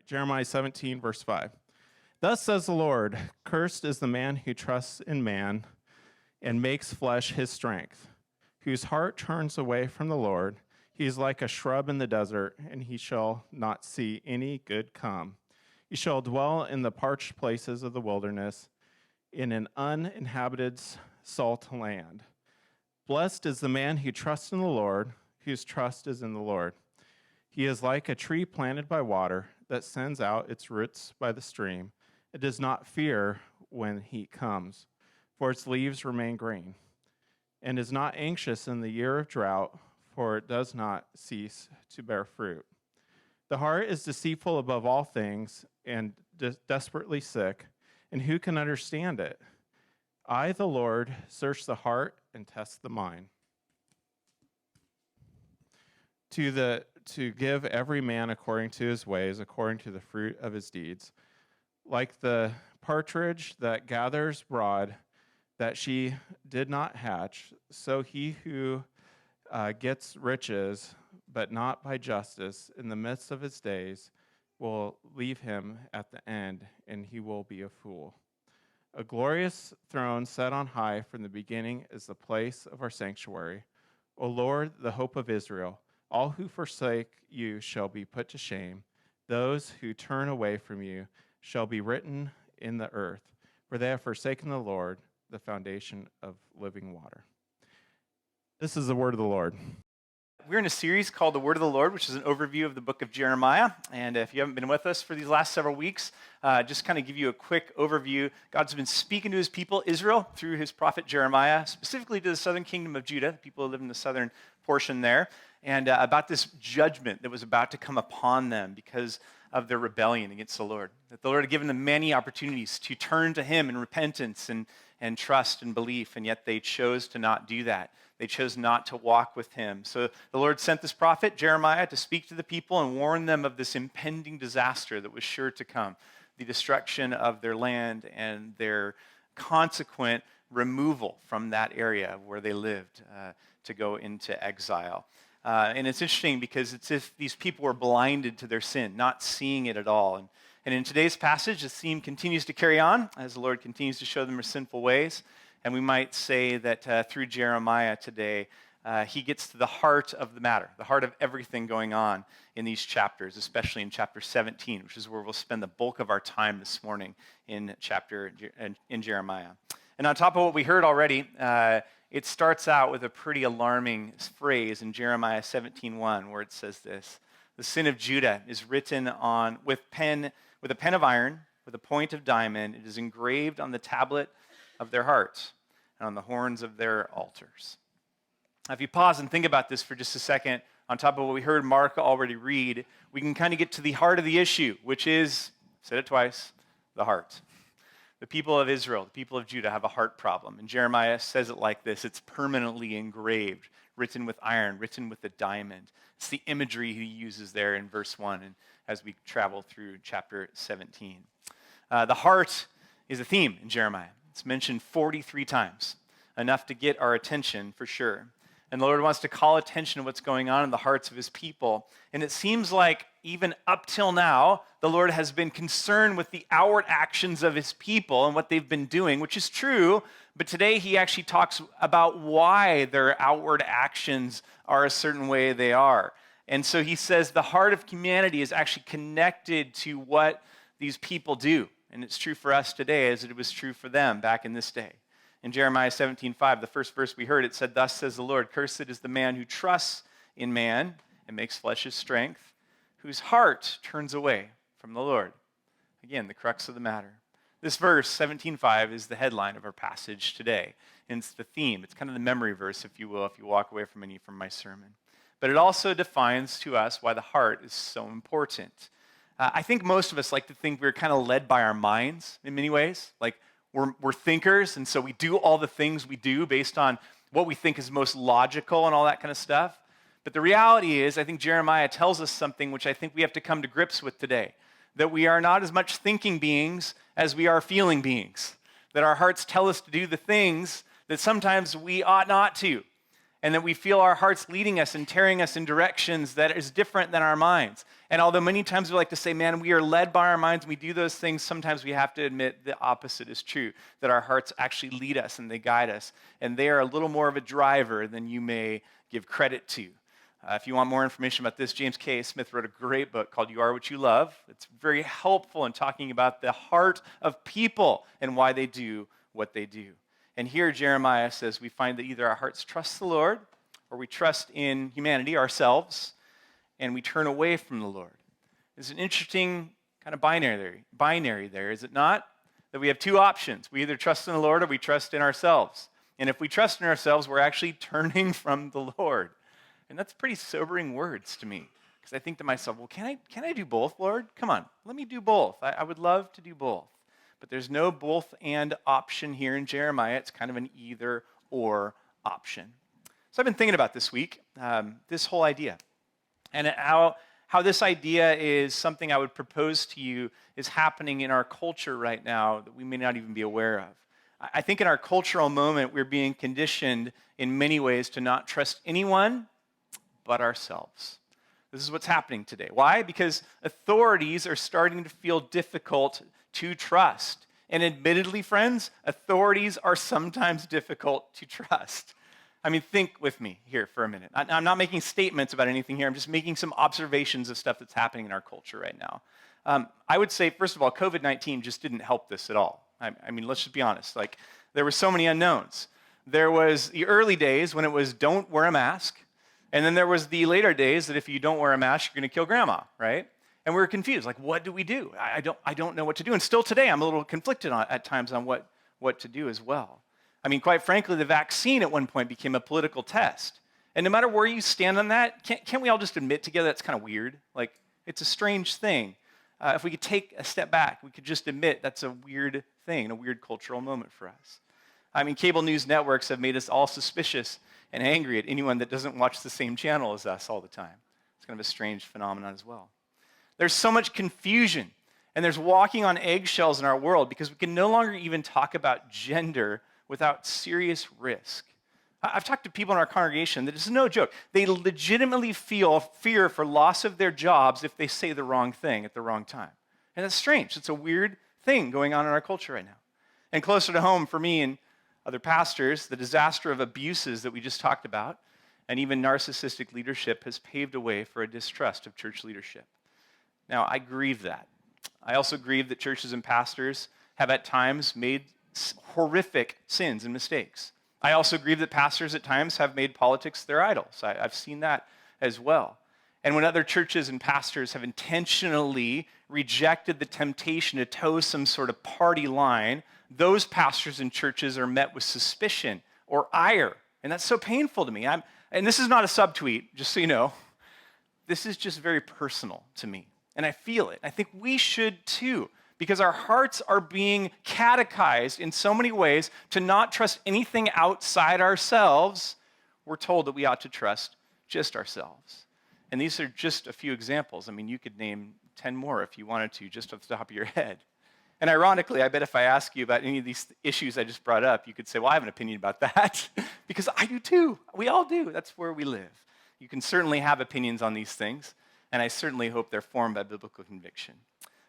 Jeremiah 17, verse 5. Thus says the Lord, cursed is the man who trusts in man and makes flesh his strength, whose heart turns away from the Lord. He is like a shrub in the desert, and he shall not see any good come. He shall dwell in the parched places of the wilderness, in an uninhabited salt land. Blessed is the man who trusts in the Lord, whose trust is in the Lord. He is like a tree planted by water that sends out its roots by the stream. It does not fear when heat comes, for its leaves remain green, and is not anxious in the year of drought, for it does not cease to bear fruit. The heart is deceitful above all things and desperately sick, and who can understand it? I, the Lord, search the heart and test the mind, to give every man according to his ways, according to the fruit of his deeds. Like the partridge that gathers broad, that she did not hatch, so he who gets riches, but not by justice, in the midst of his days, will leave him at the end, and he will be a fool. A glorious throne set on high from the beginning is the place of our sanctuary. O Lord, the hope of Israel, all who forsake you shall be put to shame. Those who turn away from you shall be written in the earth, for they have forsaken the Lord, the foundation of living water. This is the word of the Lord. We're in a series called The Word of the Lord, which is an overview of the book of Jeremiah. And if you haven't been with us for these last several weeks, just kind of give you a quick overview. God's been speaking to his people, Israel, through his prophet Jeremiah, specifically to the southern kingdom of Judah, the people who live in the southern portion there, and about this judgment that was about to come upon them because of their rebellion against the Lord. That the Lord had given them many opportunities to turn to him in repentance and trust and belief, and yet they chose to not do that. They chose not to walk with him. So the Lord sent this prophet, Jeremiah, to speak to the people and warn them of this impending disaster that was sure to come, the destruction of their land and their consequent removal from that area where they lived to go into exile. And it's interesting because it's as if these people were blinded to their sin, not seeing it at all. And in today's passage, the theme continues to carry on as the Lord continues to show them their sinful ways. And we might say that through Jeremiah today, he gets to the heart of the matter, the heart of everything going on in these chapters, especially in chapter 17, which is where we'll spend the bulk of our time this morning in Jeremiah. And on top of what we heard already, it starts out with a pretty alarming phrase in Jeremiah 17:1, where it says this: "The sin of Judah is written on with a pen of iron, with a point of diamond. It is engraved on the tablet of their hearts and on the horns of their altars." Now, if you pause and think about this for just a second, on top of what we heard Mark already read, we can kind of get to the heart of the issue, which is, said it twice, the heart. The people of Israel, the people of Judah have a heart problem. And Jeremiah says it like this: it's permanently engraved, written with iron, written with a diamond. It's the imagery he uses there in verse 1 and as we travel through chapter 17. The heart is a theme in Jeremiah. It's mentioned 43 times, enough to get our attention for sure. And the Lord wants to call attention to what's going on in the hearts of his people. And it seems like even up till now, the Lord has been concerned with the outward actions of his people and what they've been doing, which is true. But today he actually talks about why their outward actions are a certain way they are. And so he says the heart of humanity is actually connected to what these people do. And it's true for us today as it was true for them back in this day. In Jeremiah 17:5, the first verse we heard, it said, "Thus says the Lord, cursed is the man who trusts in man and makes flesh his strength, whose heart turns away from the Lord." Again, the crux of the matter. This verse, 17:5, is the headline of our passage today. And it's the theme. It's kind of the memory verse, if you will, if you walk away from my sermon. But it also defines to us why the heart is so important. I think most of us like to think we're kind of led by our minds in many ways. Like we're thinkers, and so we do all the things we do based on what we think is most logical and all that kind of stuff. But the reality is, I think Jeremiah tells us something which I think we have to come to grips with today, that we are not as much thinking beings as we are feeling beings, that our hearts tell us to do the things that sometimes we ought not to, and that we feel our hearts leading us and tearing us in directions that is different than our minds. And although many times we like to say, man, we are led by our minds and we do those things, sometimes we have to admit the opposite is true, that our hearts actually lead us and they guide us. And they are a little more of a driver than you may give credit to. If you want more information about this, James K. Smith wrote a great book called You Are What You Love. It's very helpful in talking about the heart of people and why they do what they do. And here Jeremiah says we find that either our hearts trust the Lord or we trust in humanity, ourselves, and we turn away from the Lord. It's an interesting kind of binary there, is it not? That we have two options. We either trust in the Lord or we trust in ourselves. And if we trust in ourselves, we're actually turning from the Lord. And that's pretty sobering words to me, because I think to myself, well, can I do both, Lord? Come on, let me do both. I would love to do both. But there's no both and option here in Jeremiah. It's kind of an either or option. So I've been thinking about this week, this whole idea, and how this idea is something I would propose to you is happening in our culture right now that we may not even be aware of. I think in our cultural moment, we're being conditioned in many ways to not trust anyone but ourselves. This is what's happening today. Why? Because authorities are starting to feel difficult to trust. And admittedly, friends, authorities are sometimes difficult to trust. I mean, think with me here for a minute. I'm not making statements about anything here. I'm just making some observations of stuff that's happening in our culture right now. I would say, first of all, COVID-19 just didn't help this at all. I mean, let's just be honest. Like, there were so many unknowns. There was the early days when it was don't wear a mask. And then there was the later days that if you don't wear a mask, you're going to kill grandma, right? And we were confused. Like, what do we do? I don't know what to do. And still today, I'm a little conflicted at times on what to do as well. I mean, quite frankly, the vaccine at one point became a political test. And no matter where you stand on that, can't we all just admit together that's kind of weird? Like, it's a strange thing. If we could take a step back, we could just admit that's a weird thing, a weird cultural moment for us. I mean, cable news networks have made us all suspicious and angry at anyone that doesn't watch the same channel as us all the time. It's kind of a strange phenomenon as well. There's so much confusion, and there's walking on eggshells in our world because we can no longer even talk about gender without serious risk. I've talked to people in our congregation that this is no joke. They legitimately feel fear for loss of their jobs if they say the wrong thing at the wrong time. And that's strange. It's a weird thing going on in our culture right now. And closer to home for me and other pastors, the disaster of abuses that we just talked about, and even narcissistic leadership has paved a way for a distrust of church leadership. Now, I grieve that. I also grieve that churches and pastors have at times made horrific sins and mistakes. I also grieve that pastors at times have made politics their idols. I've seen that as well. And when other churches and pastors have intentionally rejected the temptation to toe some sort of party line, those pastors and churches are met with suspicion or ire. And that's so painful to me. And this is not a subtweet, just so you know. This is just very personal to me. And I feel it. I think we should too, because our hearts are being catechized in so many ways to not trust anything outside ourselves. We're told that we ought to trust just ourselves. And these are just a few examples. I mean, you could name 10 more if you wanted to, just off the top of your head. And ironically, I bet if I ask you about any of these issues I just brought up, you could say, well, I have an opinion about that, because I do too. We all do. That's where we live. You can certainly have opinions on these things, and I certainly hope they're formed by biblical conviction.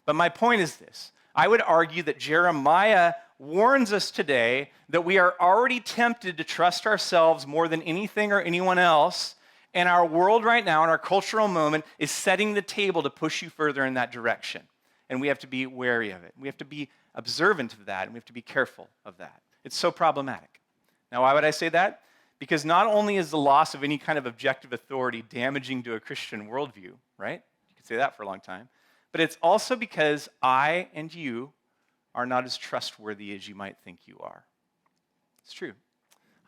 But my point is this. I would argue that Jeremiah warns us today that we are already tempted to trust ourselves more than anything or anyone else, and our world right now, and our cultural moment, is setting the table to push you further in that direction. And we have to be wary of it. We have to be observant of that, and we have to be careful of that. It's so problematic. Now, why would I say that? Because not only is the loss of any kind of objective authority damaging to a Christian worldview, right? You could say that for a long time. But it's also because I and you are not as trustworthy as you might think you are. It's true.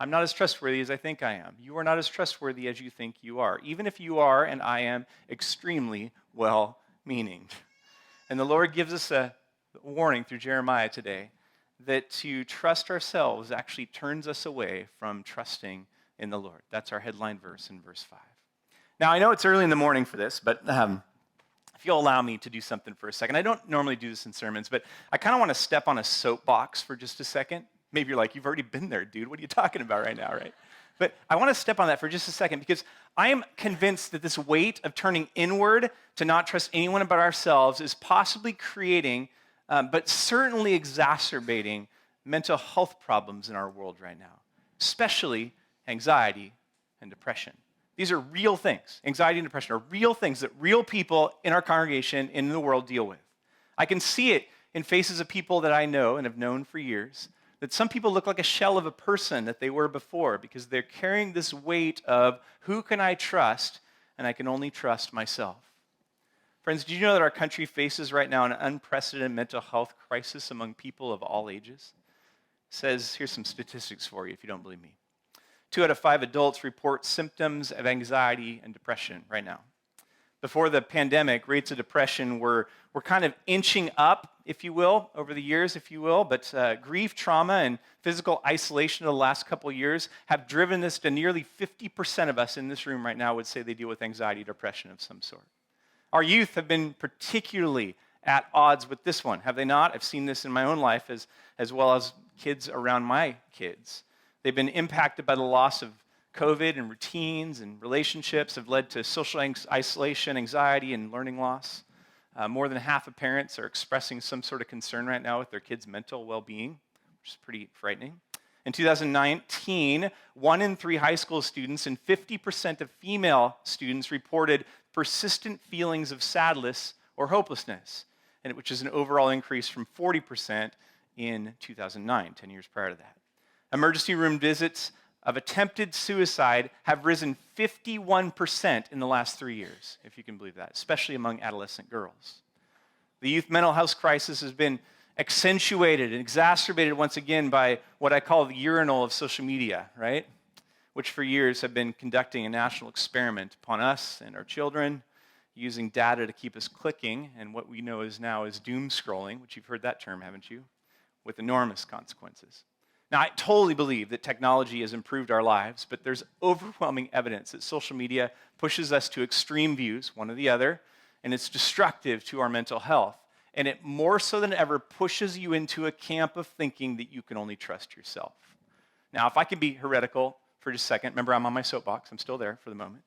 I'm not as trustworthy as I think I am. You are not as trustworthy as you think you are, even if you are and I am extremely well-meaning. And the Lord gives us a warning through Jeremiah today that to trust ourselves actually turns us away from trusting in the Lord. That's our headline verse in verse 5. Now, I know it's early in the morning for this, but if you'll allow me to do something for a second. I don't normally do this in sermons, but I kind of want to step on a soapbox for just a second. Maybe you're like, you've already been there, dude. What are you talking about right now, right? But I want to step on that for just a second because I am convinced that this weight of turning inward to not trust anyone but ourselves is possibly creating, but certainly exacerbating mental health problems in our world right now, especially anxiety and depression. These are real things. Anxiety and depression are real things that real people in our congregation, in the world, deal with. I can see it in faces of people that I know and have known for years, that some people look like a shell of a person that they were before because they're carrying this weight of who can I trust, and I can only trust myself. Friends, do you know that our country faces right now an unprecedented mental health crisis among people of all ages? It says, here's some statistics for you if you don't believe me. 2 out of 5 adults report symptoms of anxiety and depression right now. Before the pandemic, rates of depression were kind of inching up, if you will, over the years, if you will, but grief, trauma, and physical isolation of the last couple of years have driven this to nearly 50% of us in this room right now would say they deal with anxiety, depression of some sort. Our youth have been particularly at odds with this one, have they not? I've seen this in my own life as well as kids around my kids. They've been impacted by the loss of COVID, and routines and relationships have led to social isolation, anxiety, and learning loss. More than half of parents are expressing some sort of concern right now with their kids' mental well-being, which is pretty frightening. In 2019, 1 in 3 high school students and 50% of female students reported persistent feelings of sadness or hopelessness, which is an overall increase from 40% in 2009, 10 years prior to that. Emergency room visits of attempted suicide have risen 51% in the last 3 years, if you can believe that, especially among adolescent girls. The youth mental health crisis has been accentuated and exacerbated once again by what I call the Urinal of social media, right? Which for years have been conducting a national experiment upon us and our children, using data to keep us clicking, and what we know is now is doom scrolling, which you've heard that term, haven't you? With enormous consequences. Now, I totally believe that technology has improved our lives, but there's overwhelming evidence that social media pushes us to extreme views, one or the other, and it's destructive to our mental health. And it more so than ever pushes you into a camp of thinking that you can only trust yourself. Now, if I can be heretical for just a second, remember I'm on my soapbox, I'm still there for the moment.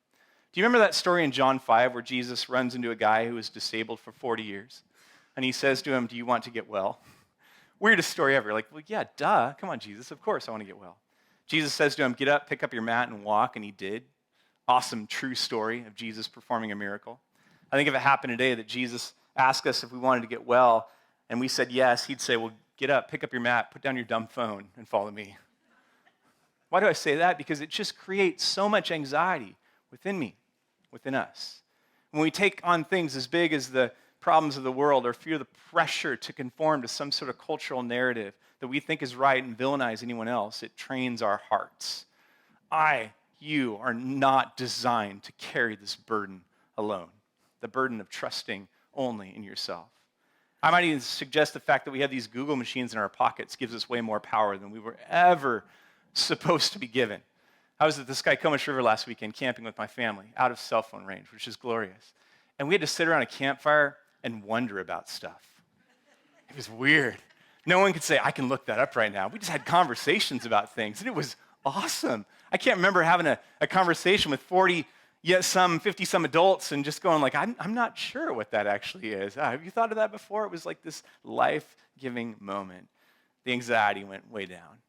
Do you remember that story in John 5 where Jesus runs into a guy who was disabled for 40 years? And he says to him, "Do you want to get well?" Weirdest story ever. Like, well, yeah, duh. Come on, Jesus. Of course I want to get well. Jesus says to him, "Get up, pick up your mat, and walk." And he did. Awesome, true story of Jesus performing a miracle. I think if it happened today that Jesus asked us if we wanted to get well, and we said yes, he'd say, "Well, get up, pick up your mat, put down your dumb phone, and follow me." Why do I say that? Because it just creates so much anxiety within me, within us. When we take on things as big as the problems of the world or feel the pressure to conform to some sort of cultural narrative that we think is right and villainize anyone else, it trains our hearts. You are not designed to carry this burden alone, the burden of trusting only in yourself. I might even suggest the fact that we have these Google machines in our pockets gives us way more power than we were ever supposed to be given. I was at the Skycomish River last weekend camping with my family, out of cell phone range, which is glorious. And we had to sit around a campfire and wonder about stuff. It was weird. No one could say, "I can look that up right now." We just had conversations about things, and it was awesome. I can't remember having a conversation with 50-some adults and just going like, I'm not sure what that actually is. Have you thought of that before? It was like this life-giving moment. The anxiety went way down.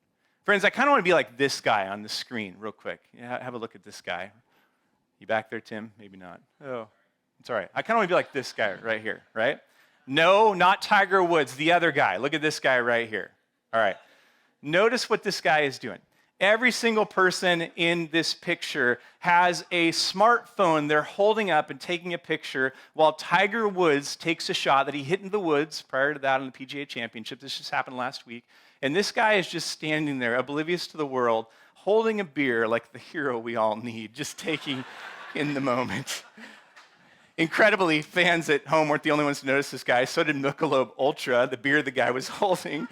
Friends, I kind of want to be like this guy on the screen real quick. Yeah, have a look at this guy. You back there, Tim? Maybe not. Oh, it's all right. I kind of want to be like this guy right here, right? No, not Tiger Woods, the other guy. Look at this guy right here. All right. Notice what this guy is doing. Every single person in this picture has a smartphone they're holding up and taking a picture while Tiger Woods takes a shot that he hit in the woods prior to that on the PGA Championship. This just happened last week. And this guy is just standing there, oblivious to the world, holding a beer like the hero we all need, just taking in the moment. Incredibly, fans at home weren't the only ones to notice this guy. So did Michelob Ultra, the beer the guy was holding,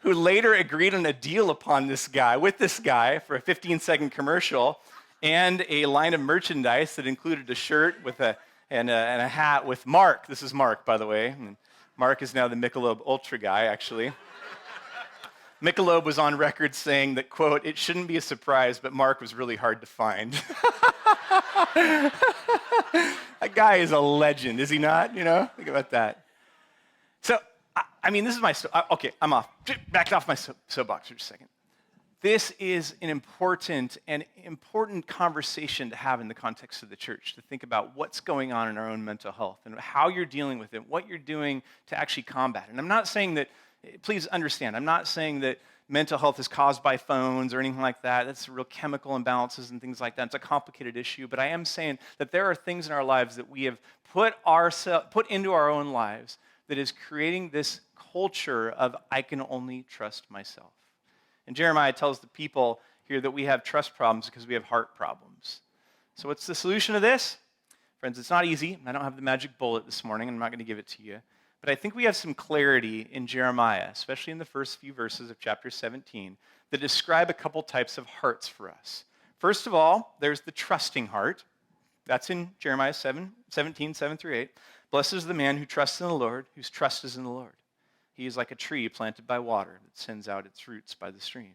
who later agreed on a deal with this guy for a 15-second commercial and a line of merchandise that included a shirt and a hat with Mark. This is Mark, by the way. And Mark is now the Michelob Ultra guy, actually. Michelob was on record saying that, quote, "It shouldn't be a surprise, but Mark was really hard to find." That guy is a legend, is he not? Think about that. So, this is my, okay, I'm off. Backed off my soapbox for just a second. This is an important conversation to have in the context of the church, to think about what's going on in our own mental health and how you're dealing with it, what you're doing to actually combat it. And I'm not saying that, please understand, I'm not saying that mental health is caused by phones or anything like that. That's real chemical imbalances and things like that. It's a complicated issue, but I am saying that there are things in our lives that we have put into our own lives that is creating this culture of I can only trust myself. And Jeremiah tells the people here that we have trust problems because we have heart problems. So what's the solution to this? Friends, it's not easy. I don't have the magic bullet this morning, and I'm not going to give it to you. But I think we have some clarity in Jeremiah, especially in the first few verses of chapter 17, that describe a couple types of hearts for us. First of all, there's the trusting heart. That's in Jeremiah 17, 7 through 8. Blessed is the man who trusts in the Lord, whose trust is in the Lord. He is like a tree planted by water that sends out its roots by the stream.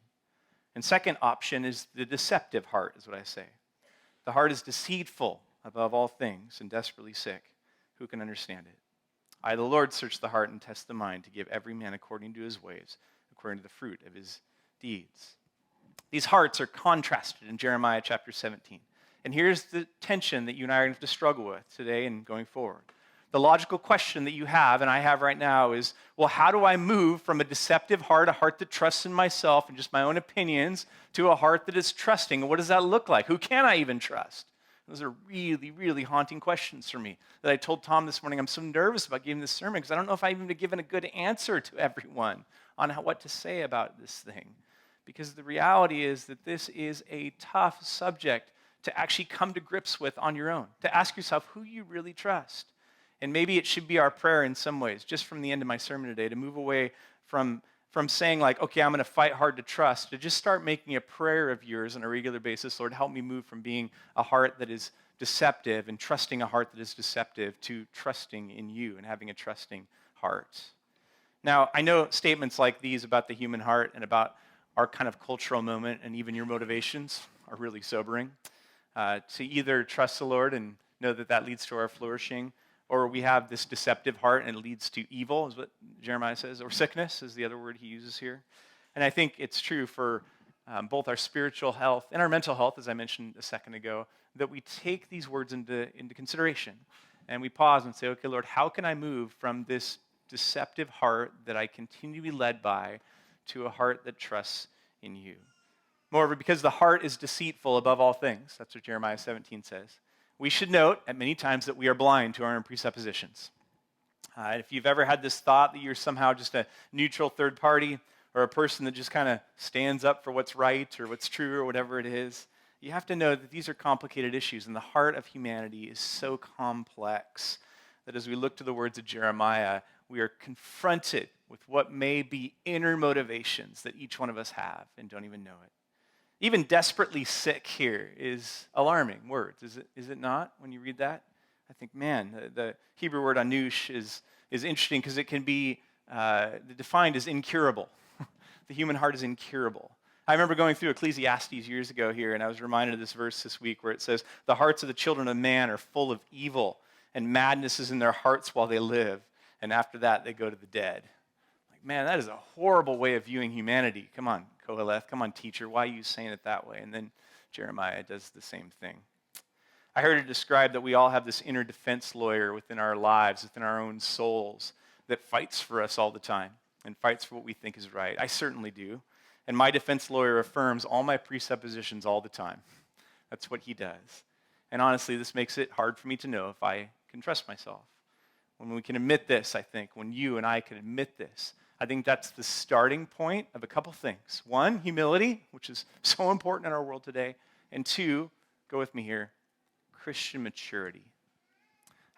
And second option is the deceptive heart, is what I say. The heart is deceitful above all things and desperately sick. Who can understand it? I, the Lord, search the heart and test the mind to give every man according to his ways, according to the fruit of his deeds. These hearts are contrasted in Jeremiah chapter 17. And here's the tension that you and I are going to have to struggle with today and going forward. The logical question that you have, and I have right now, is, well, how do I move from a deceptive heart, a heart that trusts in myself and just my own opinions, to a heart that is trusting? And what does that look like? Who can I even trust? Those are really, really haunting questions for me that I told Tom this morning. I'm so nervous about giving this sermon because I don't know if I've even given a good answer to everyone on what to say about this thing. Because the reality is that this is a tough subject to actually come to grips with on your own, to ask yourself who you really trust. And maybe it should be our prayer in some ways, just from the end of my sermon today, to move away from saying like, okay, I'm going to fight hard to trust, to just start making a prayer of yours on a regular basis. Lord, help me move from being a heart that is deceptive and trusting a heart that is deceptive to trusting in you and having a trusting heart. Now, I know statements like these about the human heart and about our kind of cultural moment and even your motivations are really sobering. To either trust the Lord and know that that leads to our flourishing, or we have this deceptive heart and it leads to evil, is what Jeremiah says, or sickness is the other word he uses here. And I think it's true for both our spiritual health and our mental health, as I mentioned a second ago, that we take these words into consideration and we pause and say, okay, Lord, how can I move from this deceptive heart that I continue to be led by to a heart that trusts in you? Moreover, because the heart is deceitful above all things, that's what Jeremiah 17 says, we should note at many times that we are blind to our own presuppositions. If you've ever had this thought that you're somehow just a neutral third party or a person that just kind of stands up for what's right or what's true or whatever it is, you have to know that these are complicated issues, and the heart of humanity is so complex that as we look to the words of Jeremiah, we are confronted with what may be inner motivations that each one of us have and don't even know it. Even desperately sick here is alarming words, is it not, when you read that? I think, man, the Hebrew word anush is interesting because it can be defined as incurable. The human heart is incurable. I remember going through Ecclesiastes years ago here, and I was reminded of this verse this week where it says, the hearts of the children of man are full of evil, and madness is in their hearts while they live, and after that they go to the dead. Like, man, that is a horrible way of viewing humanity. Come on, Koheleth, come on, teacher, why are you saying it that way? And then Jeremiah does the same thing. I heard it described that we all have this inner defense lawyer within our lives, within our own souls, that fights for us all the time and fights for what we think is right. I certainly do. And my defense lawyer affirms all my presuppositions all the time. That's what he does. And honestly, this makes it hard for me to know if I can trust myself. When we can admit this, I think, when you and I can admit this, I think that's the starting point of a couple things. One, humility, which is so important in our world today. And two, go with me here, Christian maturity.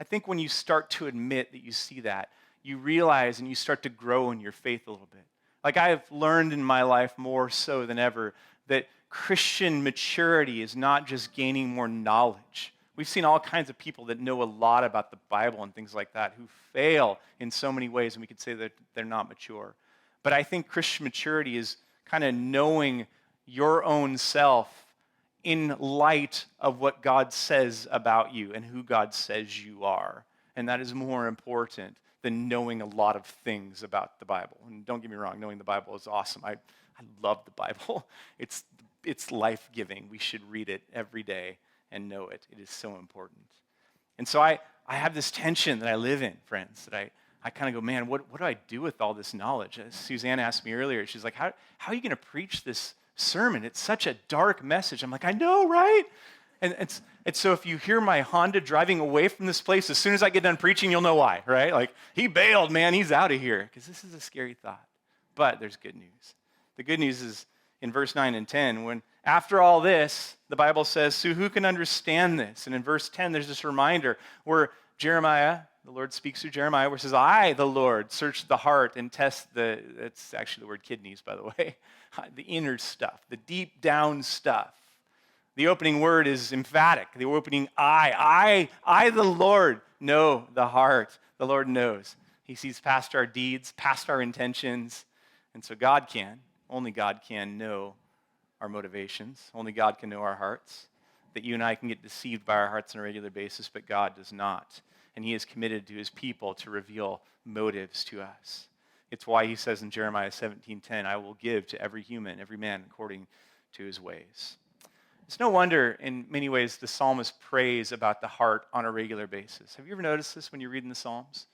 I think when you start to admit that you see that, you realize and you start to grow in your faith a little bit. Like I have learned in my life more so than ever that Christian maturity is not just gaining more knowledge. We've seen all kinds of people that know a lot about the Bible and things like that who fail in so many ways, and we could say that they're not mature. But I think Christian maturity is kind of knowing your own self in light of what God says about you and who God says you are. And that is more important than knowing a lot of things about the Bible. And don't get me wrong, knowing the Bible is awesome. I love the Bible. It's life-giving. We should read it every day and know it. It is so important. And so I have this tension that I live in, friends, that I kind of go, man, what do I do with all this knowledge? As Suzanne asked me earlier, she's like, how are you going to preach this sermon? It's such a dark message. I'm like, I know, right? And so if you hear my Honda driving away from this place, as soon as I get done preaching, you'll know why, right? Like, he bailed, man. He's out of here. Because this is a scary thought. But there's good news. The good news is in verse 9 and 10, when after all this, the Bible says, so who can understand this? And in verse 10, there's this reminder where Jeremiah, the Lord speaks through Jeremiah, where it says, I, the Lord, search the heart and test that's actually the word kidneys, by the way, the inner stuff, the deep down stuff. The opening word is emphatic. The opening I, the Lord, know the heart. The Lord knows. He sees past our deeds, past our intentions. And so only God can know our motivations. Only God can know our hearts. That you and I can get deceived by our hearts on a regular basis, but God does not. And he is committed to his people to reveal motives to us. It's why he says in Jeremiah 17:10, I will give to every human, every man, according to his ways. It's no wonder, in many ways, the psalmist prays about the heart on a regular basis. Have you ever noticed this when you're reading the Psalms?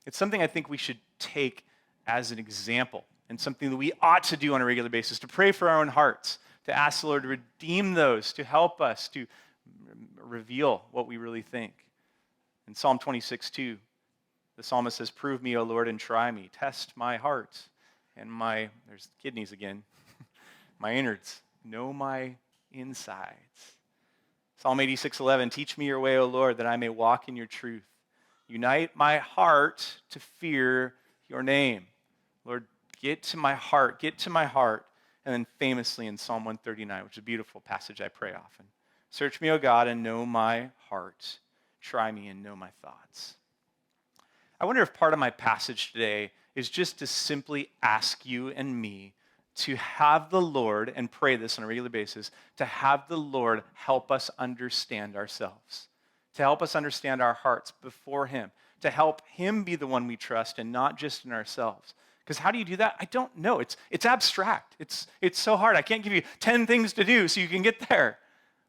It's something I think we should take as an example and something that we ought to do on a regular basis, to pray for our own hearts, to ask the Lord to redeem those, to help us, to reveal what we really think. In Psalm 26:2, the psalmist says, prove me, O Lord, and try me. Test my heart and there's kidneys again, my innards. Know my insides. Psalm 86:11, teach me your way, O Lord, that I may walk in your truth. Unite my heart to fear your name. Lord, get to my heart. And then famously in Psalm 139, which is a beautiful passage I pray often. Search me, O God, and know my heart. Try me and know my thoughts. I wonder if part of my passage today is just to simply ask you and me to have the Lord, and pray this on a regular basis, to have the Lord help us understand ourselves, to help us understand our hearts before him, to help him be the one we trust and not just in ourselves. Because how do you do that? I don't know. It's abstract. It's so hard. I can't give you 10 things to do so you can get there.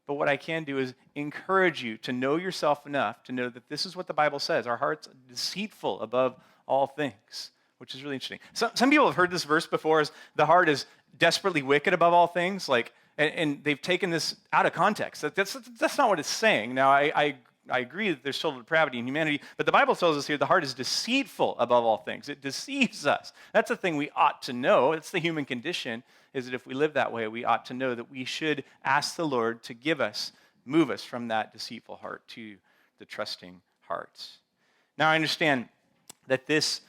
But what I can do is encourage you to know yourself enough to know that this is what the Bible says. Our heart's deceitful above all things, which is really interesting. Some people have heard this verse before as the heart is desperately wicked above all things, and they've taken this out of context. That's not what it's saying. Now, I agree that there's total depravity in humanity, but the Bible tells us here the heart is deceitful above all things. It deceives us. That's a thing we ought to know. It's the human condition, is that if we live that way, we ought to know that we should ask the Lord to move us from that deceitful heart to the trusting heart. Now, I understand that this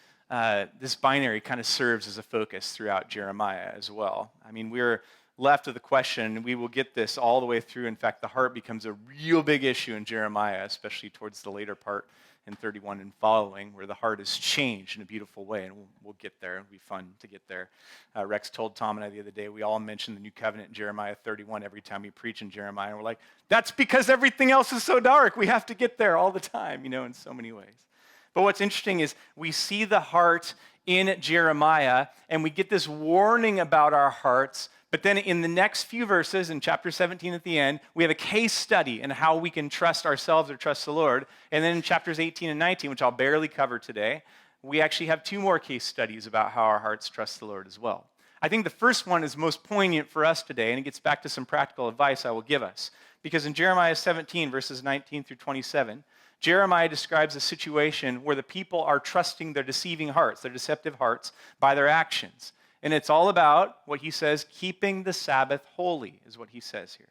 binary kind of serves as a focus throughout Jeremiah as well. I mean, we're left with the question, and we will get this all the way through. In fact, the heart becomes a real big issue in Jeremiah, especially towards the later part in 31 and following, where the heart is changed in a beautiful way, and we'll get there. It'll be fun to get there. Rex told Tom and I the other day, we all mention the new covenant in Jeremiah 31 every time we preach in Jeremiah, and we're like, that's because everything else is so dark. We have to get there all the time, in so many ways. But what's interesting is we see the heart in Jeremiah, and we get this warning about our hearts. But then in the next few verses, in chapter 17 at the end, we have a case study in how we can trust ourselves or trust the Lord. And then in chapters 18 and 19, which I'll barely cover today, we actually have 2 more case studies about how our hearts trust the Lord as well. I think the first one is most poignant for us today, and it gets back to some practical advice I will give us. Because in Jeremiah 17, verses 19 through 27, Jeremiah describes a situation where the people are trusting their deceiving hearts, their deceptive hearts, by their actions. And it's all about what he says, keeping the Sabbath holy, is what he says here.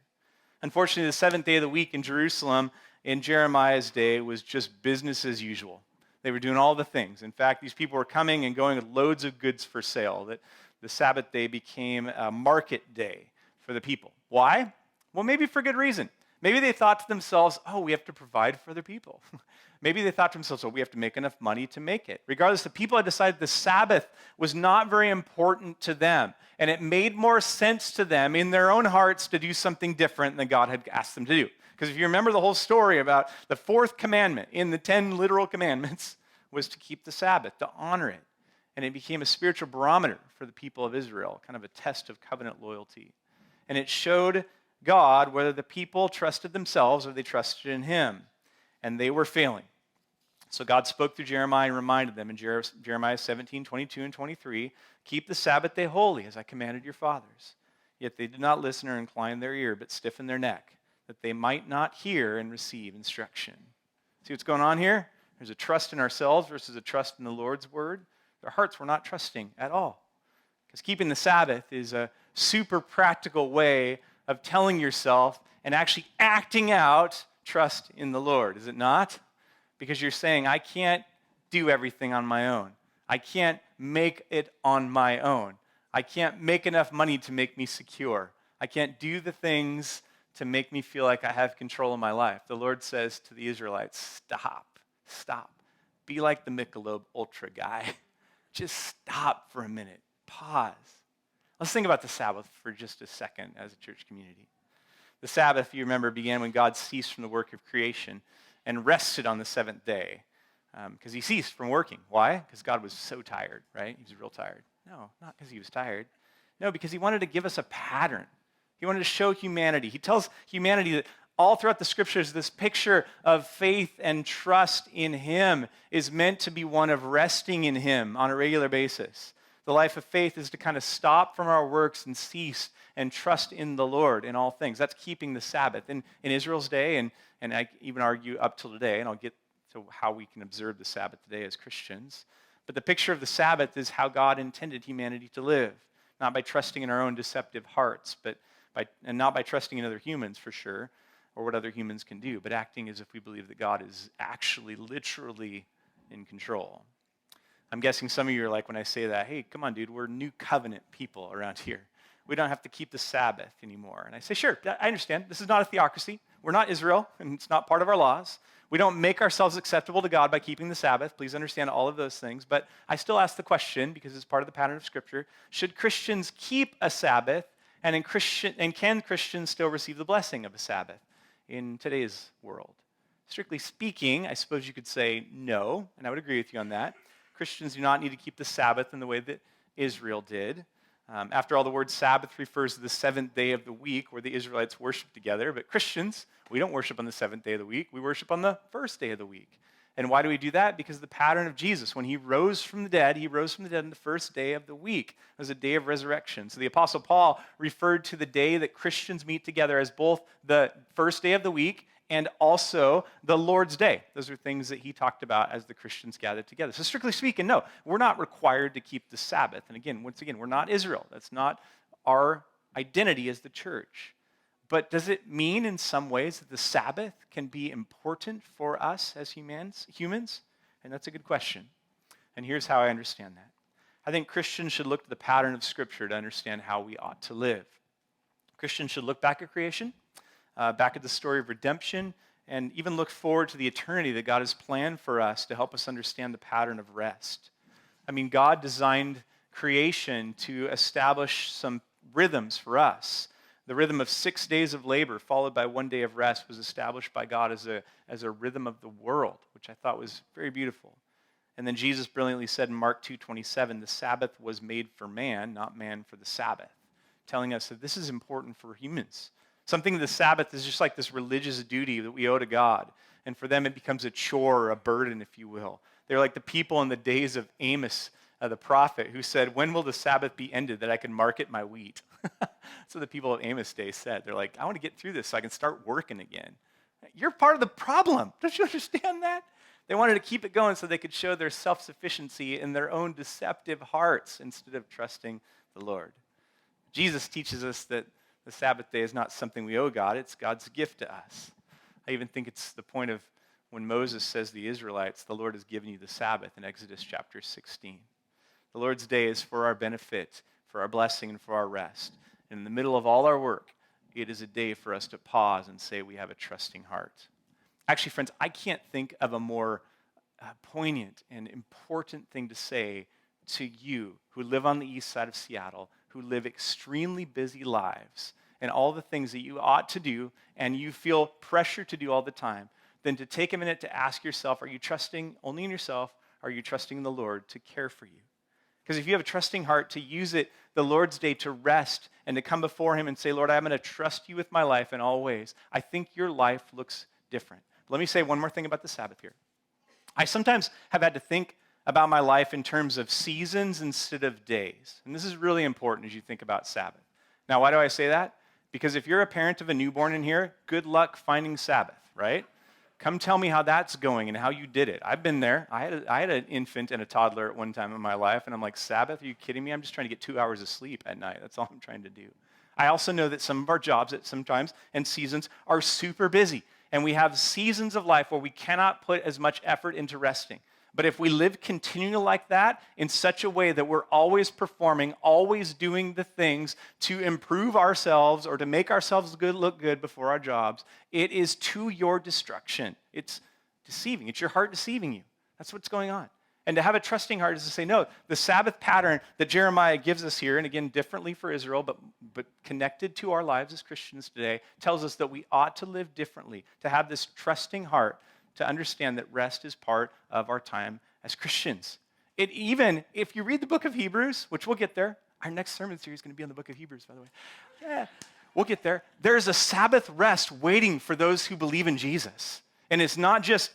Unfortunately, the 7th day of the week in Jerusalem in Jeremiah's day was just business as usual. They were doing all the things. In fact, these people were coming and going with loads of goods for sale. That the Sabbath day became a market day for the people. Why? Well, maybe for good reason. Maybe they thought to themselves, oh, we have to provide for other people. Maybe they thought to themselves, oh, we have to make enough money to make it. Regardless, the people had decided the Sabbath was not very important to them. And it made more sense to them in their own hearts to do something different than God had asked them to do. Because if you remember the whole story about the fourth commandment in the 10 literal commandments was to keep the Sabbath, to honor it. And it became a spiritual barometer for the people of Israel, kind of a test of covenant loyalty. And it showed God whether the people trusted themselves or they trusted in him. And they were failing. So God spoke through Jeremiah and reminded them in Jeremiah 17, 22, and 23, keep the Sabbath day holy as I commanded your fathers. Yet they did not listen or incline their ear, but stiffened their neck, that they might not hear and receive instruction. See what's going on here? There's a trust in ourselves versus a trust in the Lord's word. Their hearts were not trusting at all. Because keeping the Sabbath is a super practical way of telling yourself and actually acting out trust in the Lord, is it not? Because you're saying, I can't do everything on my own. I can't make it on my own. I can't make enough money to make me secure. I can't do the things to make me feel like I have control of my life. The Lord says to the Israelites, stop. Be like the Michelob Ultra guy. Just stop for a minute. Pause. Let's think about the Sabbath for just a second as a church community. The Sabbath, you remember, began when God ceased from the work of creation and rested on the seventh day because he ceased from working. Why? Because God was so tired, right? He was real tired. No, not because he was tired. No, because he wanted to give us a pattern. He wanted to show humanity. He tells humanity that all throughout the scriptures, this picture of faith and trust in him is meant to be one of resting in him on a regular basis. The life of faith is to kind of stop from our works and cease and trust in the Lord in all things. That's keeping the Sabbath. In Israel's day, and I even argue up till today, and I'll get to how we can observe the Sabbath today as Christians, but the picture of the Sabbath is how God intended humanity to live, not by trusting in our own deceptive hearts, and not by trusting in other humans for sure, or what other humans can do, but acting as if we believe that God is actually literally in control. I'm guessing some of you are like, when I say that, hey, come on, dude, we're new covenant people around here. We don't have to keep the Sabbath anymore. And I say, sure, I understand. This is not a theocracy. We're not Israel, and it's not part of our laws. We don't make ourselves acceptable to God by keeping the Sabbath. Please understand all of those things. But I still ask the question, because it's part of the pattern of Scripture, should Christians keep a Sabbath, and can Christians still receive the blessing of a Sabbath in today's world? Strictly speaking, I suppose you could say no, and I would agree with you on that. Christians do not need to keep the Sabbath in the way that Israel did. After all, the word Sabbath refers to the seventh day of the week where the Israelites worship together. But Christians, we don't worship on the seventh day of the week. We worship on the first day of the week. And why do we do that? Because of the pattern of Jesus. When he rose from the dead on the first day of the week. It was a day of resurrection. So the Apostle Paul referred to the day that Christians meet together as both the first day of the week and also the Lord's Day. Those are things that he talked about as the Christians gathered together. So strictly speaking, no, we're not required to keep the Sabbath. And once again, we're not Israel. That's not our identity as the church. But does it mean in some ways that the Sabbath can be important for us as humans? And that's a good question. And here's how I understand that. I think Christians should look to the pattern of Scripture to understand how we ought to live. Christians should look back at creation, back at the story of redemption, and even look forward to the eternity that God has planned for us to help us understand the pattern of rest. I mean, God designed creation to establish some rhythms for us. The rhythm of 6 days of labor followed by 1 day of rest was established by God as a rhythm of the world, which I thought was very beautiful. And then Jesus brilliantly said in Mark 2:27, the Sabbath was made for man, not man for the Sabbath, telling us that this is important for humans. Something of the Sabbath is just like this religious duty that we owe to God. And for them, it becomes a chore or a burden, if you will. They're like the people in the days of Amos, the prophet, who said, when will the Sabbath be ended that I can market my wheat? So the people of Amos' day said. They're like, I want to get through this so I can start working again. You're part of the problem. Don't you understand that? They wanted to keep it going so they could show their self-sufficiency in their own deceptive hearts instead of trusting the Lord. Jesus teaches us that the Sabbath day is not something we owe God. It's God's gift to us. I even think it's the point of when Moses says to the Israelites, the Lord has given you the Sabbath in Exodus chapter 16. The Lord's day is for our benefit, for our blessing, and for our rest. And in the middle of all our work, it is a day for us to pause and say we have a trusting heart. Actually, friends, I can't think of a more poignant and important thing to say to you who live on the east side of Seattle, who live extremely busy lives, and all the things that you ought to do and you feel pressure to do all the time, than to take a minute to ask yourself, are you trusting only in yourself? Or are you trusting in the Lord to care for you? Because if you have a trusting heart, to use it the Lord's day to rest and to come before him and say, Lord, I'm going to trust you with my life in all ways, I think your life looks different. Let me say one more thing about the Sabbath here. I sometimes have had to think about my life in terms of seasons instead of days. And this is really important as you think about Sabbath. Now, why do I say that? Because if you're a parent of a newborn in here, good luck finding Sabbath, right? Come tell me how that's going and how you did it. I've been there. I had an infant and a toddler at one time in my life, and I'm like, Sabbath? Are you kidding me? I'm just trying to get 2 hours of sleep at night. That's all I'm trying to do. I also know that some of our jobs at sometimes and seasons are super busy, and we have seasons of life where we cannot put as much effort into resting. But if we live continually like that in such a way that we're always performing, always doing the things to improve ourselves or to make ourselves look good before our jobs, it is to your destruction. It's deceiving. It's your heart deceiving you. That's what's going on. And to have a trusting heart is to say, no, the Sabbath pattern that Jeremiah gives us here, and again, differently for Israel, but connected to our lives as Christians today, tells us that we ought to live differently, to have this trusting heart, to understand that rest is part of our time as Christians. Even if you read the book of Hebrews, which we'll get there, our next sermon series is going to be on the book of Hebrews, by the way. Yeah, we'll get there. There's a Sabbath rest waiting for those who believe in Jesus. And it's not just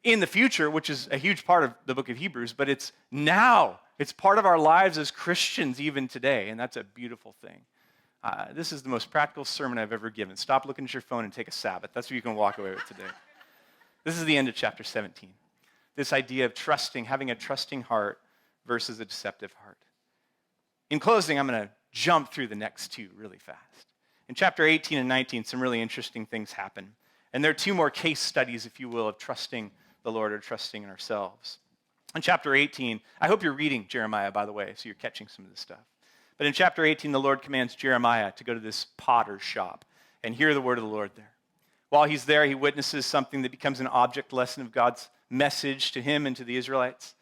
in the future, which is a huge part of the book of Hebrews, but it's now. It's part of our lives as Christians even today, and that's a beautiful thing. This is the most practical sermon I've ever given. Stop looking at your phone and take a Sabbath. That's what you can walk away with today. This is the end of chapter 17. This idea of trusting, having a trusting heart versus a deceptive heart. In closing, I'm going to jump through the next two really fast. In chapter 18 and 19, some really interesting things happen. And there are two more case studies, if you will, of trusting the Lord or trusting in ourselves. In chapter 18, I hope you're reading Jeremiah, by the way, so you're catching some of this stuff. But in chapter 18, the Lord commands Jeremiah to go to this potter's shop and hear the word of the Lord there. While he's there, he witnesses something that becomes an object lesson of God's message to him and to the Israelites.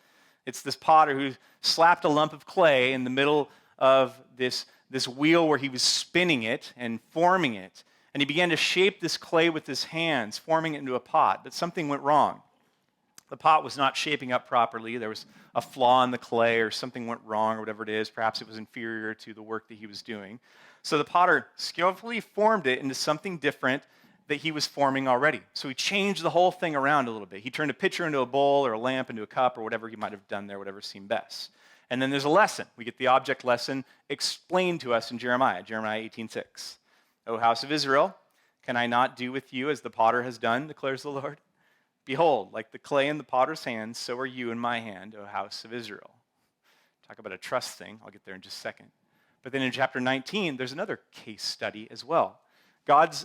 It's this potter who slapped a lump of clay in the middle of this wheel where he was spinning it and forming it. And he began to shape this clay with his hands, forming it into a pot. But something went wrong. The pot was not shaping up properly. There was a flaw in the clay, or something went wrong, or whatever it is. Perhaps it was inferior to the work that he was doing. So the potter skillfully formed it into something different that he was forming already. So he changed the whole thing around a little bit. He turned a pitcher into a bowl, or a lamp into a cup, or whatever he might have done there, whatever seemed best. And then there's a lesson. We get the object lesson explained to us in Jeremiah 18:6. O house of Israel, can I not do with you as the potter has done, declares the Lord? Behold, like the clay in the potter's hands, so are you in my hand, O house of Israel. Talk about a trust thing. I'll get there in just a second. But then in chapter 19, there's another case study as well. God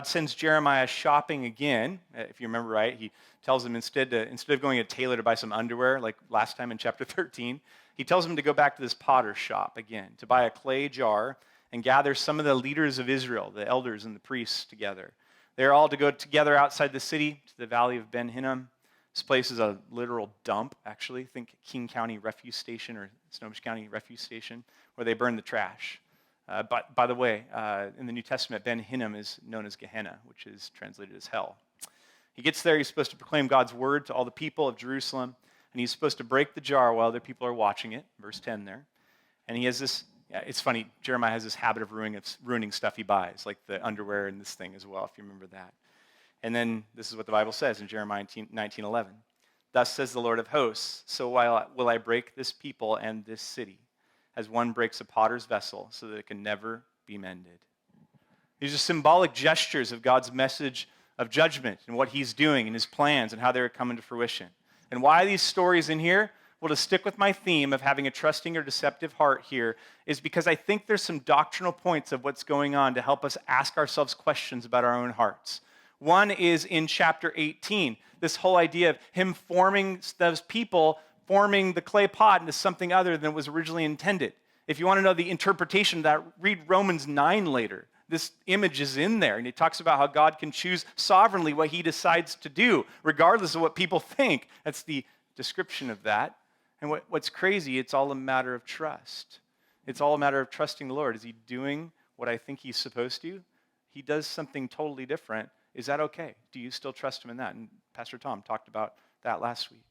sends Jeremiah shopping again. If you remember right, he tells him instead of going to a tailor to buy some underwear, like last time in chapter 13, he tells him to go back to this potter's shop again, to buy a clay jar and gather some of the leaders of Israel, the elders and the priests together. They're all to go together outside the city to the valley of Ben Hinnom. This place is a literal dump, actually. Think King County Refuse Station or Snohomish County Refuse Station, where they burn the trash. But by the way, in the New Testament, Ben Hinnom is known as Gehenna, which is translated as hell. He gets there, he's supposed to proclaim God's word to all the people of Jerusalem, and he's supposed to break the jar while other people are watching it, verse 10 there. And he has this, it's funny, Jeremiah has this habit of ruining stuff he buys, like the underwear and this thing as well, if you remember that. And then this is what the Bible says in Jeremiah 19:11. Thus says the Lord of hosts, so will I break this people and this city, as one breaks a potter's vessel so that it can never be mended. These are symbolic gestures of God's message of judgment and what he's doing and his plans and how they're coming to fruition. And why are these stories in here? Well, to stick with my theme of having a trusting or deceptive heart here is because I think there's some doctrinal points of what's going on to help us ask ourselves questions about our own hearts. One is in chapter 18, this whole idea of him forming those people, forming the clay pot into something other than it was originally intended. If you want to know the interpretation of that, read Romans 9 later. this image is in there, and it talks about how God can choose sovereignly what he decides to do, regardless of what people think. That's the description of that. And what's crazy, it's all a matter of trust. It's all a matter of trusting the Lord. Is he doing what I think he's supposed to? He does something totally different. Is that okay? Do you still trust him in that? And Pastor Tom talked about that last week.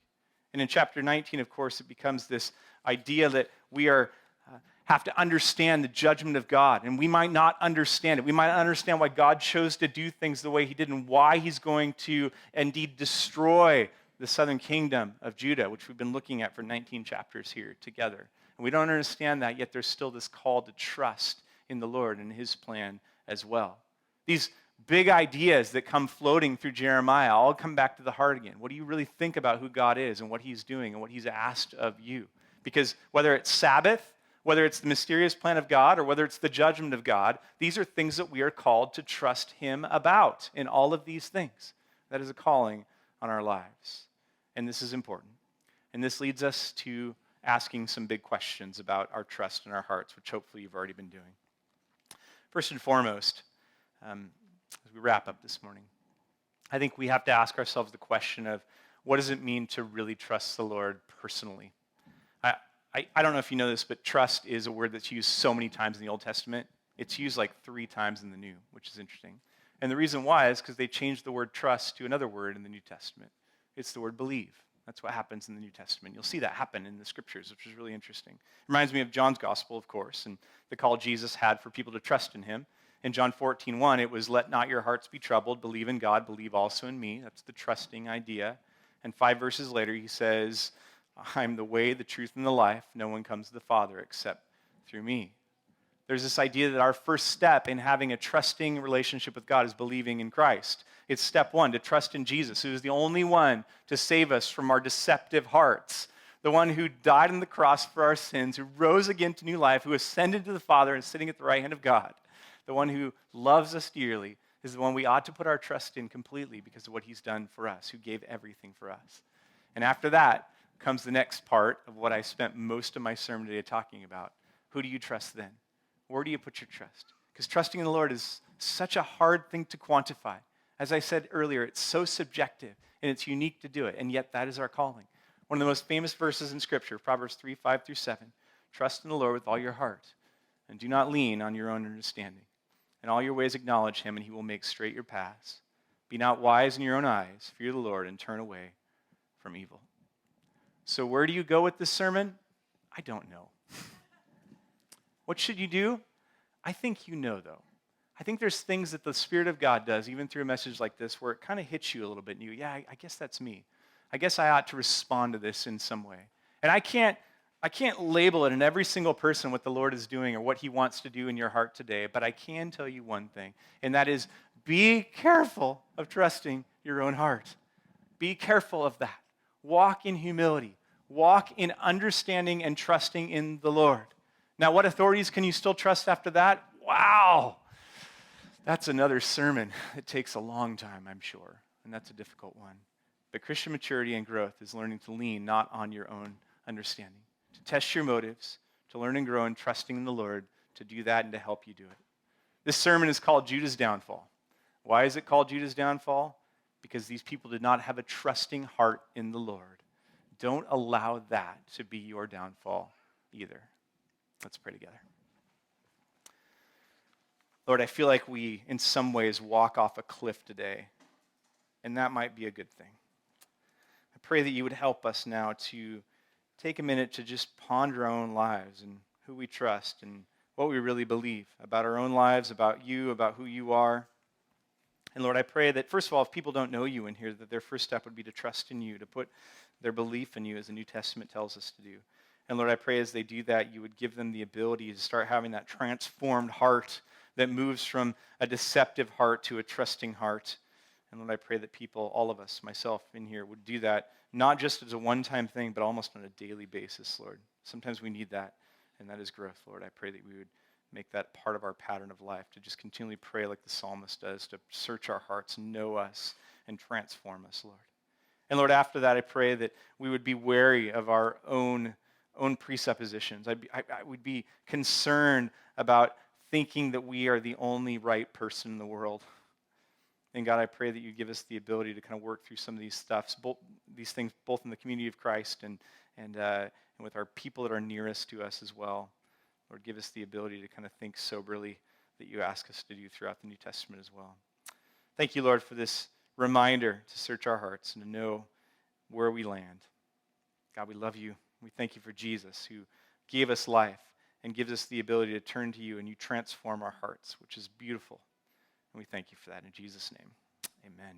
And in chapter 19, of course, it becomes this idea that we have to understand the judgment of God. And we might not understand it. We might not understand why God chose to do things the way he did and why he's going to indeed destroy the southern kingdom of Judah, which we've been looking at for 19 chapters here together. And we don't understand that, yet there's still this call to trust in the Lord and his plan as well. These big ideas that come floating through Jeremiah all come back to the heart again. What do you really think about who God is and what he's doing and what he's asked of you? Because whether it's Sabbath, whether it's the mysterious plan of God, or whether it's the judgment of God, these are things that we are called to trust him about in all of these things. That is a calling on our lives. And this is important. And this leads us to asking some big questions about our trust in our hearts, which hopefully you've already been doing. First and foremost, as we wrap up this morning, I think we have to ask ourselves the question of, what does it mean to really trust the Lord personally? I don't know if you know this, but trust is a word that's used so many times in the Old Testament. It's used like 3 times in the New, which is interesting. And the reason why is because they changed the word trust to another word in the New Testament. It's the word believe. That's what happens in the New Testament. You'll see that happen in the scriptures, which is really interesting. It reminds me of John's gospel, of course, and the call Jesus had for people to trust in him. In John 14:1, it was, let not your hearts be troubled. Believe in God. Believe also in me. That's the trusting idea. And 5 verses later, he says, I'm the way, the truth, and the life. No one comes to the Father except through me. There's this idea that our first step in having a trusting relationship with God is believing in Christ. It's step 1, to trust in Jesus, who is the only one to save us from our deceptive hearts, the one who died on the cross for our sins, who rose again to new life, who ascended to the Father and is sitting at the right hand of God. The one who loves us dearly is the one we ought to put our trust in completely because of what he's done for us, who gave everything for us. And after that comes the next part of what I spent most of my sermon today talking about. Who do you trust then? Where do you put your trust? Because trusting in the Lord is such a hard thing to quantify. As I said earlier, it's so subjective and it's unique to do it, and yet that is our calling. One of the most famous verses in Scripture, Proverbs 3:5-7, trust in the Lord with all your heart and do not lean on your own understanding. In all your ways acknowledge him and he will make straight your paths. Be not wise in your own eyes, fear the Lord and turn away from evil. So where do you go with this sermon? I don't know. What should you do? I think you know, though. I think there's things that the Spirit of God does, even through a message like this, where it kind of hits you a little bit, and I guess that's me. I guess I ought to respond to this in some way. And I can't label it in every single person what the Lord is doing or what he wants to do in your heart today, but I can tell you one thing, and that is be careful of trusting your own heart. Be careful of that. Walk in humility. Walk in understanding and trusting in the Lord. Now, what authorities can you still trust after that? Wow! That's another sermon. It takes a long time, I'm sure, and that's a difficult one. But Christian maturity and growth is learning to lean not on your own understanding, to test your motives, to learn and grow in trusting in the Lord, to do that and to help you do it. This sermon is called Judah's Downfall. Why is it called Judah's Downfall? Because these people did not have a trusting heart in the Lord. Don't allow that to be your downfall either. Let's pray together. Lord, I feel like we, in some ways, walk off a cliff today, and that might be a good thing. I pray that you would help us now to take a minute to just ponder our own lives and who we trust and what we really believe about our own lives, about you, about who you are. And Lord, I pray that, first of all, if people don't know you in here, that their first step would be to trust in you, to put their belief in you, as the New Testament tells us to do. And Lord, I pray as they do that, you would give them the ability to start having that transformed heart that moves from a deceptive heart to a trusting heart. And Lord, I pray that people, all of us, myself in here, would do that, not just as a one-time thing, but almost on a daily basis, Lord. Sometimes we need that, and that is growth, Lord. I pray that we would make that part of our pattern of life, to just continually pray like the psalmist does, to search our hearts, know us, and transform us, Lord. And Lord, after that, I pray that we would be wary of our own presuppositions. I would be concerned about thinking that we are the only right person in the world. And God, I pray that you give us the ability to kind of work through some of these things, both in the community of Christ and with our people that are nearest to us as well. Lord, give us the ability to kind of think soberly that you ask us to do throughout the New Testament as well. Thank you, Lord, for this reminder to search our hearts and to know where we land. God, we love you. We thank you for Jesus, who gave us life and gives us the ability to turn to you, and you transform our hearts, which is beautiful. And we thank you for that in Jesus' name. Amen.